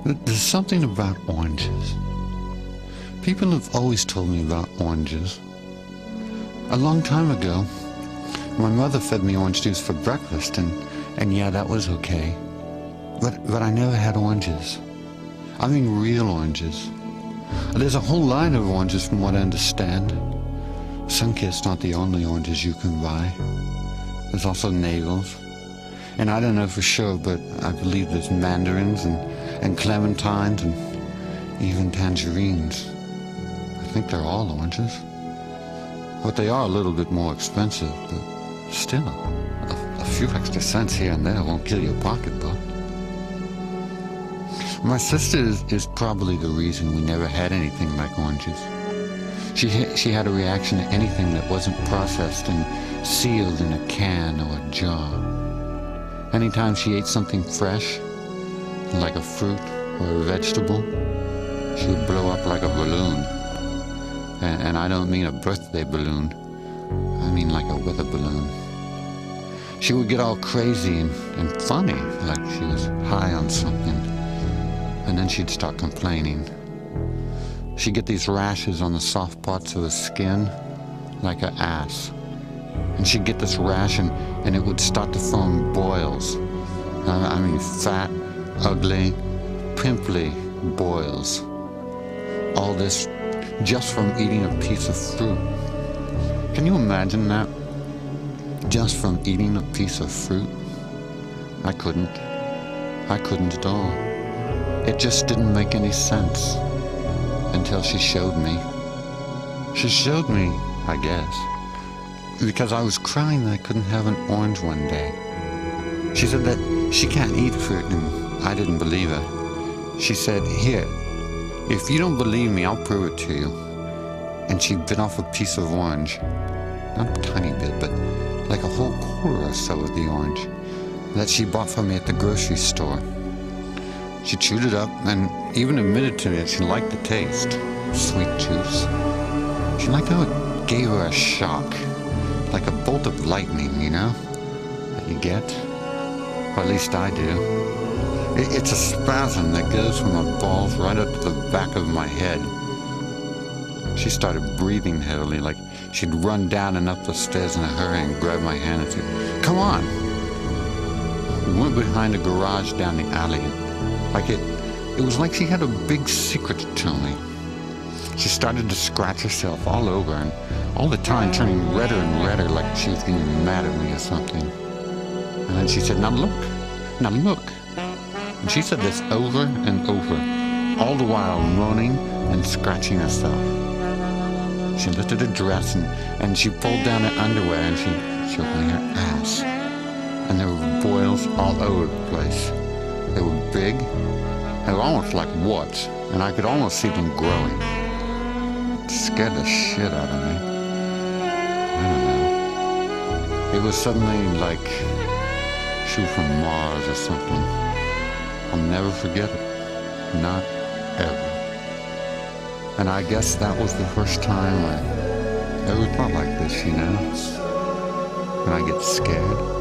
There's something about oranges. People have always told me about oranges. A long time ago, my mother fed me orange juice for breakfast, and yeah, that was okay. But I never had oranges. I mean real oranges. There's a whole line of oranges from what I understand. Sunkist's not the only oranges you can buy. There's also navels. And I don't know for sure, but I believe there's mandarins and clementines and even tangerines. I think they're all oranges. But they are a little bit more expensive, but still, a few extra cents here and there won't kill your pocketbook. My sister is probably the reason we never had anything like oranges. She had a reaction to anything that wasn't processed and sealed in a can or a jar. Anytime she ate something fresh, like a fruit or a vegetable, she would blow up like a balloon. And I don't mean a birthday balloon. I mean like a weather balloon. She would get all crazy and funny, like she was high on something. And then she'd start complaining. She'd get these rashes on the soft parts of her skin, like an ass. And she'd get this rash and it would start to form boils. I mean fat, ugly, pimply boils. All this just from eating a piece of fruit. Can you imagine that? Just from eating a piece of fruit? I couldn't. I couldn't at all. It just didn't make any sense until she showed me. She showed me, I guess, because I was crying that I couldn't have an orange one day. She said that she can't eat fruit, and I didn't believe her. She said, "Here, if you don't believe me, I'll prove it to you." And she bit off a piece of orange. Not a tiny bit, but like a whole quarter or so of the orange that she bought for me at the grocery store. She chewed it up and even admitted to me that she liked the taste. Sweet juice. She liked how it gave her a shock. Like a bolt of lightning, you know? That you get. Or at least I do. It's a spasm that goes from my balls right up to the back of my head. She started breathing heavily, like she'd run down and up the stairs in a hurry and grab my hand and say, "Come on!" We went behind a garage down the alley. Like it was like she had a big secret to tell me. She started to scratch herself all over and all the time turning redder and redder like she was getting mad at me or something. And then she said, "Now look, now look." And she said this over and over, all the while moaning and scratching herself. She lifted her dress and she pulled down her underwear and she showed me her ass. And there were boils all over the place. They were big, they were almost like warts, and I could almost see them growing. It scared the shit out of me. I don't know. It was suddenly like she was from Mars or something. I'll never forget it. Not ever. And I guess that was the first time I ever thought like this, you know? When I get scared.